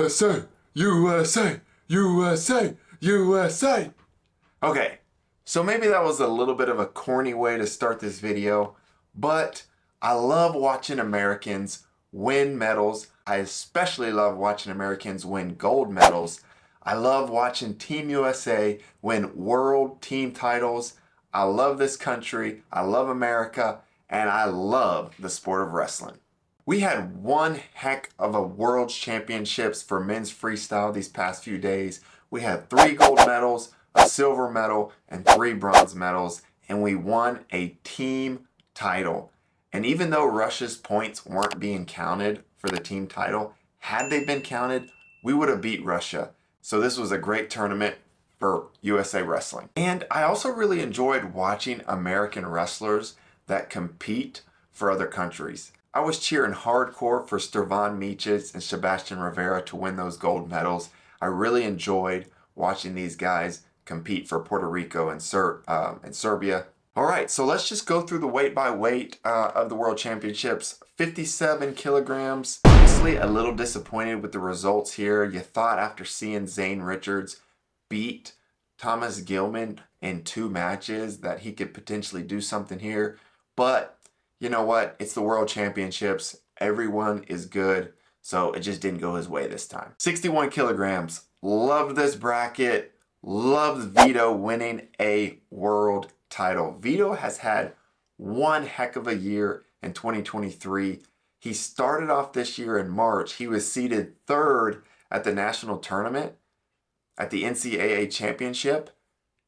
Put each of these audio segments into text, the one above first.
USA, USA, USA, USA. Okay, so maybe that was a little bit of a corny way to start this video, but I love watching Americans win medals. I especially love watching Americans win gold medals. I love watching Team USA win world team titles. I love this country, I love America, and I love the sport of wrestling. We had one heck of a World Championships for men's freestyle these past few days. We had 3 gold medals, a silver medal, and 3 bronze medals, and we won a team title. And even though Russia's points weren't being counted for the team title, had they been counted, we would have beat Russia. So this was a great tournament for USA Wrestling. And I also really enjoyed watching American wrestlers that compete for other countries. I was cheering hardcore for Stevan Micic and Sebastian Rivera to win those gold medals. I really enjoyed watching these guys compete for Puerto Rico and Serbia. All right, so let's just go through the weight by weight of the World Championships. 57 kilograms. Obviously a little disappointed with the results here. You thought after seeing Zane Richards beat Thomas Gilman in 2 matches that he could potentially do something here, but you know what? It's the World Championships. Everyone is good. So it just didn't go his way this time. 61 kilograms. Loved this bracket. Loved Vito winning a world title. Vito has had one heck of a year in 2023. He started off this year in March. He was seeded 3rd at the national tournament at the NCAA championship.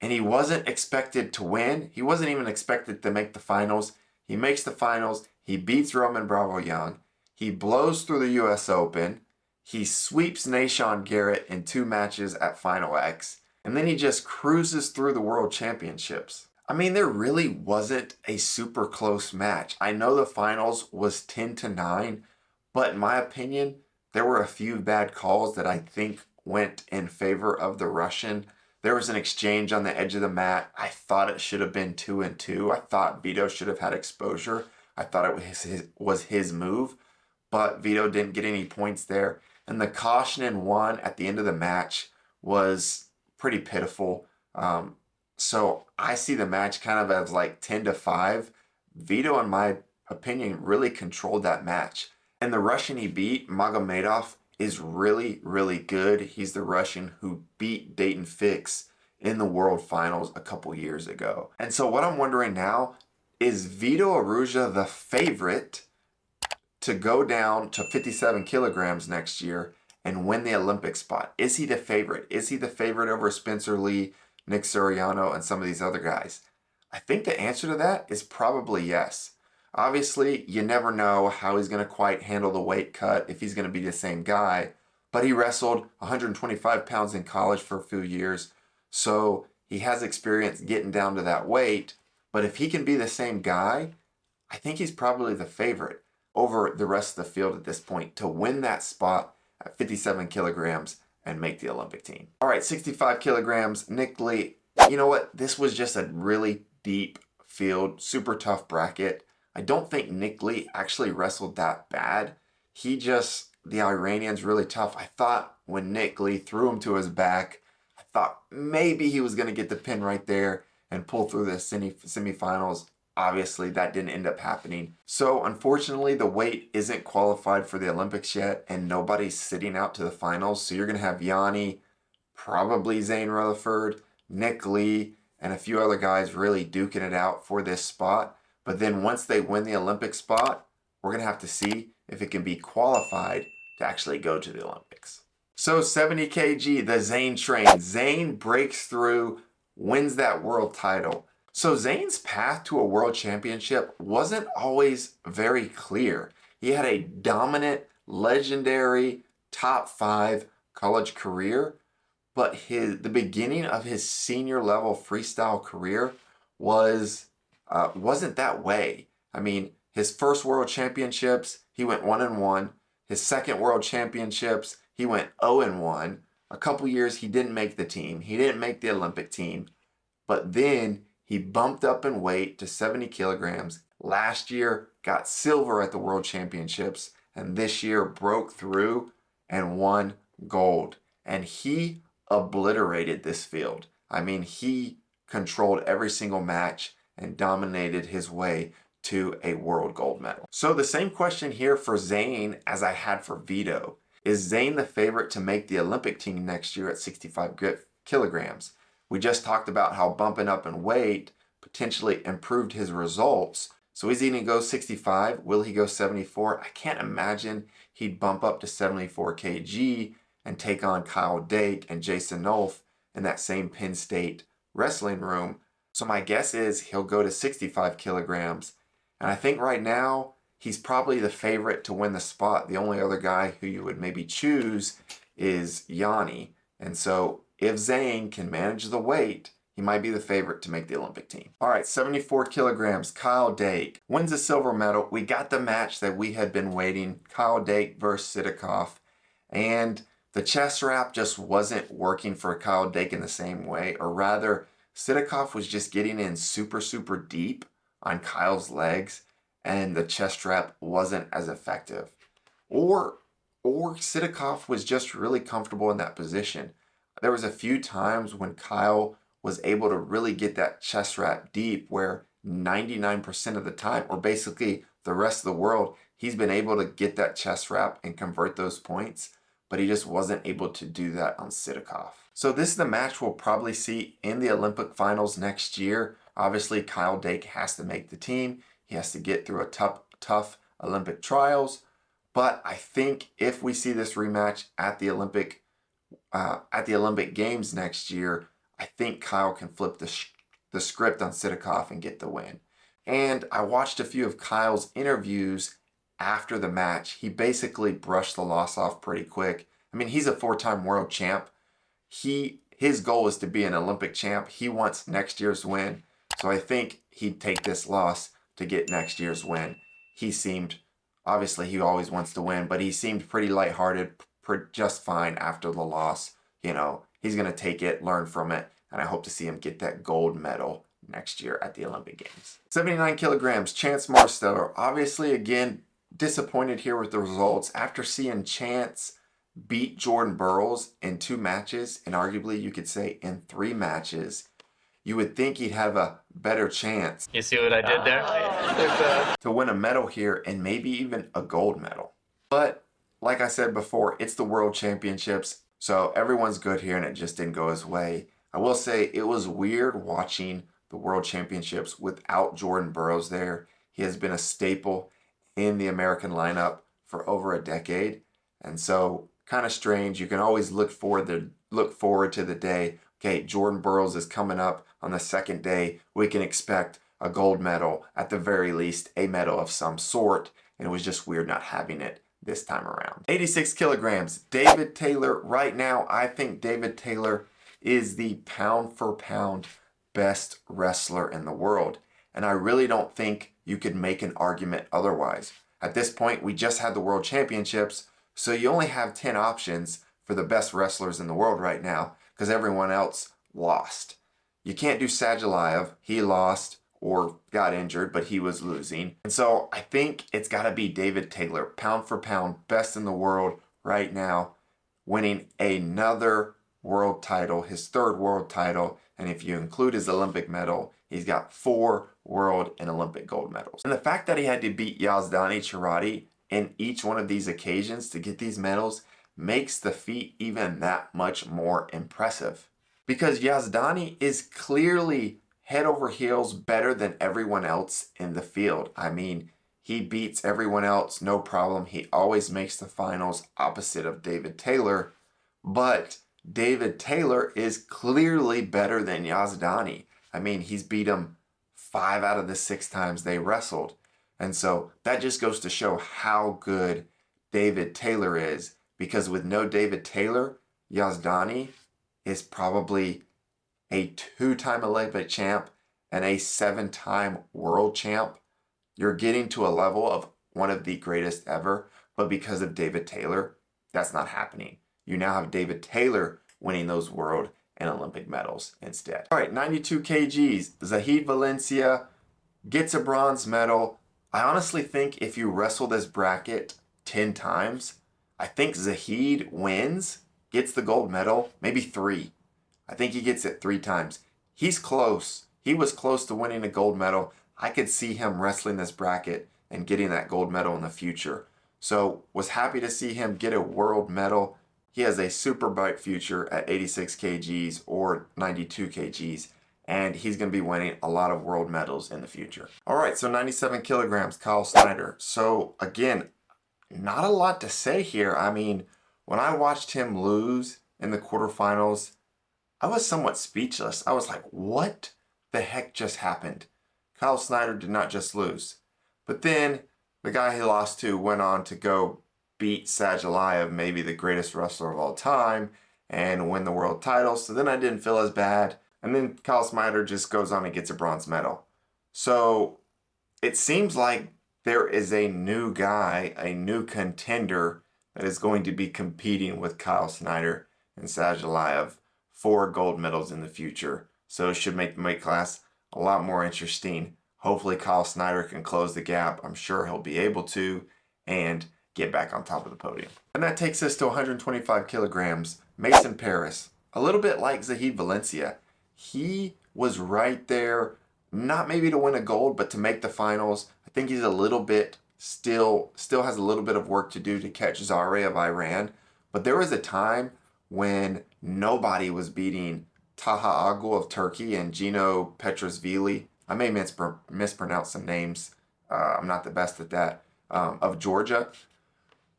And he wasn't expected to win. He wasn't even expected to make the finals. He makes the finals, he beats Roman Bravo Young, he blows through the US Open, he sweeps Nahshon Garrett in 2 matches at Final X, and then he just cruises through the World Championships. I mean, there really wasn't a super close match. I know the finals was 10-9, but in my opinion, there were a few bad calls that I think went in favor of the Russian. There was an exchange on the edge of the mat. I thought it should have been 2-2. I thought Vito should have had exposure. I thought it was his move, but Vito didn't get any points there. And the Koshinen one at the end of the match was pretty pitiful. So I see the match kind of as like 10-5. Vito, in my opinion, really controlled that match. And the Russian he beat, Magomedov, is really, really good. He's the Russian who beat Dayton Fix in the World Finals a couple years ago. And so what I'm wondering now, is Vito Arujau the favorite to go down to 57 kilograms next year and win the Olympic spot? Is he the favorite? Is he the favorite over Spencer Lee, Nick Suriano, and some of these other guys? I think the answer to that is probably yes. Obviously, you never know how he's going to quite handle the weight cut, if he's going to be the same guy, but he wrestled 125 pounds in college for a few years, so he has experience getting down to that weight. But if he can be the same guy, I think he's probably the favorite over the rest of the field at this point to win that spot at 57 kilograms and make the Olympic team. All right, 65 kilograms, Nick Lee. You know what? This was just a really deep field, super tough bracket. I don't think Nick Lee actually wrestled that bad. The Iranian's really tough. I thought when Nick Lee threw him to his back, I thought maybe he was going to get the pin right there and pull through the semifinals. Obviously, that didn't end up happening. So, unfortunately, the weight isn't qualified for the Olympics yet, and nobody's sitting out to the finals. So you're going to have Yanni, probably Zane Rutherford, Nick Lee, and a few other guys really duking it out for this spot. But then once they win the Olympic spot, we're going to have to see if it can be qualified to actually go to the Olympics. So 70 kg, the Zane train. Zane breaks through, wins that world title. So Zane's path to a world championship wasn't always very clear. He had a dominant, legendary, top 5 college career, but the beginning of his senior level freestyle career wasn't that way. I mean, his first world championships, he went 1-1. His second world championships, he went 0-1. A couple years he didn't make the team. He didn't make the Olympic team. But then he bumped up in weight to 70 kilograms. Last year got silver at the World Championships, and this year broke through and won gold. And he obliterated this field. I mean, he controlled every single match and dominated his way to a world gold medal. So the same question here for Zain as I had for Vito. Is Zain the favorite to make the Olympic team next year at 65 kilograms? We just talked about how bumping up in weight potentially improved his results. So is he going to go 65? Will he go 74? I can't imagine he'd bump up to 74 kg and take on Kyle Dake and Jason Nolf in that same Penn State wrestling room. So my guess is he'll go to 65 kilograms. And I think right now he's probably the favorite to win the spot. The only other guy who you would maybe choose is Yianni. And so if Zain can manage the weight, he might be the favorite to make the Olympic team. All right, 74 kilograms, Kyle Dake wins a silver medal. We got the match that we had been waiting, Kyle Dake versus Sidakov. And the chest wrap just wasn't working for Kyle Dake in the same way, or rather, Sidakov was just getting in super, super deep on Kyle's legs, and the chest wrap wasn't as effective. Or Sidakov was just really comfortable in that position. There was a few times when Kyle was able to really get that chest wrap deep where 99% of the time, or basically the rest of the world, he's been able to get that chest wrap and convert those points, but he just wasn't able to do that on Sidakov. So this is the match we'll probably see in the Olympic finals next year. Obviously, Kyle Dake has to make the team. He has to get through a tough Olympic trials. But I think if we see this rematch at the Olympic Games next year, I think Kyle can flip the script on Sidakov and get the win. And I watched a few of Kyle's interviews after the match. He basically brushed the loss off pretty quick. I mean, he's a 4-time world champ. His goal is to be an Olympic champ. He wants next year's win. So I think he'd take this loss to get next year's win. Obviously he always wants to win, but he seemed pretty lighthearted, just fine after the loss. You know, he's going to take it, learn from it, and I hope to see him get that gold medal next year at the Olympic Games. 79 kilograms, Chance Marsteller. Obviously, again, disappointed here with the results. After seeing Chance beat Jordan Burroughs in 2 matches, and arguably you could say in 3 matches, you would think he'd have a better chance. You see what I did there? To win a medal here and maybe even a gold medal. But like I said before, it's the World Championships, so everyone's good here and it just didn't go his way. I will say it was weird watching the World Championships without Jordan Burroughs there. He has been a staple in the American lineup for over a decade, and so kind of strange. You can always look forward to the day, okay, Jordan Burroughs is coming up on the second day. We can expect a gold medal, at the very least, a medal of some sort, and it was just weird not having it this time around. 86 kilograms, David Taylor. Right now, I think David Taylor is the pound for pound best wrestler in the world, and I really don't think you could make an argument otherwise. At this point, we just had the World Championships, so you only have 10 options for the best wrestlers in the world right now, because everyone else lost. You can't do Sadulayev. He lost or got injured, but he was losing. And so I think it's got to be David Taylor, pound for pound, best in the world right now, winning another world title, his 3rd world title. And if you include his Olympic medal, he's got 4 world and Olympic gold medals. And the fact that he had to beat Yazdani Charati in each one of these occasions to get these medals makes the feat even that much more impressive. Because Yazdani is clearly head over heels better than everyone else in the field. I mean, he beats everyone else, no problem. He always makes the finals opposite of David Taylor. But David Taylor is clearly better than Yazdani. I mean, he's beat him 5 out of the 6 times they wrestled. And so that just goes to show how good David Taylor is. Because with no David Taylor, Yazdani is probably a 2-time Olympic champ and a 7-time world champ. You're getting to a level of one of the greatest ever, but because of David Taylor, that's not happening. You now have David Taylor winning those world and Olympic medals instead. All right, 92 kgs, Zahid Valencia gets a bronze medal. I honestly think if you wrestle this bracket 10 times, I think Zahid wins, gets the gold medal, maybe 3. I think he gets it 3 times. He's close. He was close to winning a gold medal. I could see him wrestling this bracket and getting that gold medal in the future. So was happy to see him get a world medal. He has a super bright future at 86 kgs or 92 kgs, and he's going to be winning a lot of world medals in the future. All right, so 97 kilograms, Kyle Snyder. So again, not a lot to say here. I mean, when I watched him lose in the quarterfinals, I was somewhat speechless. I was like, what the heck just happened? Kyle Snyder did not just lose. But then the guy he lost to went on to go beat Sadulayev, maybe the greatest wrestler of all time, and win the world title. So then I didn't feel as bad. And then Kyle Snyder just goes on and gets a bronze medal. So it seems like there is a new guy, a new contender that is going to be competing with Kyle Snyder and Sadulayev for gold medals in the future. So it should make the weight class a lot more interesting. Hopefully Kyle Snyder can close the gap. I'm sure he'll be able to and get back on top of the podium. And that takes us to 125 kilograms. Mason Parris, a little bit like Zahid Valencia. He was right there, not maybe to win a gold, but to make the finals. I think he's a little bit still has a little bit of work to do to catch Zare of Iran. But there was a time when nobody was beating Taha Agul of Turkey and Gino Petrasvili. I may mispronounce some names. I'm not the best at that. Of Georgia.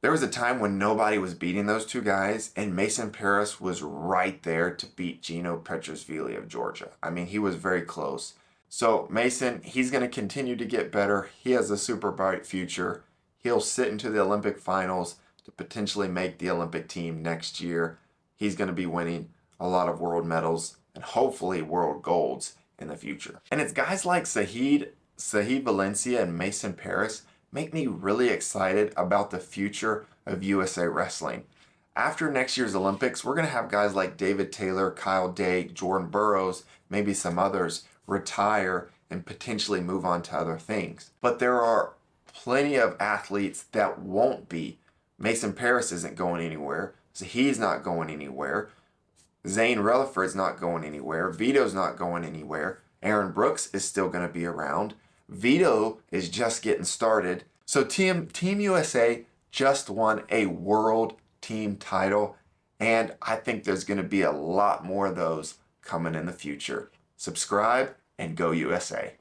There was a time when nobody was beating those two guys, and Mason Parris was right there to beat Gino Petrasvili of Georgia. I mean, he was very close. So Mason, he's going to continue to get better. He has a super bright future. He'll sit into the Olympic finals to potentially make the Olympic team next year. He's going to be winning a lot of world medals and hopefully world golds in the future. And it's guys like Zahid Valencia and Mason Parris make me really excited about the future of USA Wrestling. After next year's Olympics, we're going to have guys like David Taylor, Kyle Day, Jordan Burroughs, maybe some others retire and potentially move on to other things. But there are plenty of athletes that won't be. Mason Parris isn't going anywhere. Zahid's not going anywhere. Zane Relaford's not going anywhere. Vito's not going anywhere. Aaron Brooks is still going to be around. Vito is just getting started. So Team USA just won a world team title, and I think there's going to be a lot more of those coming in the future. Subscribe and go USA.